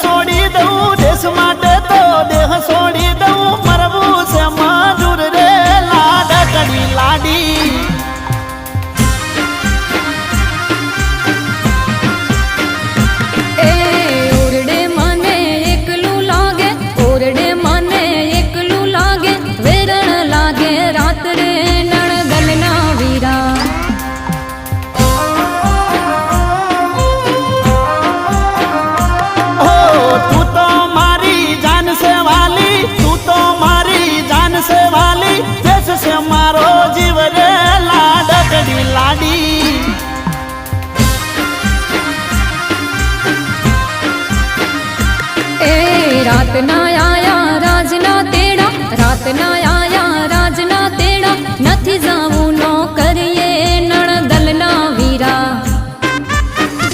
છોડી દઉં દેશ માટે તો દેહ છોડી દઉં મરવું છે મજૂર રે લાડકડી લાડી ઓરડે મને એકલું લાગે ઓરડે મને એકલું લાગે વેરણ લાગે રાત્રે નણગલના વીરા તું તો મારી જાન છે વાલી તું તો મારી જાન છે વાલી દેશ છે મારો જીવ રે લાડકડી લાડી રાતના આયા રાજના તેડા રાતના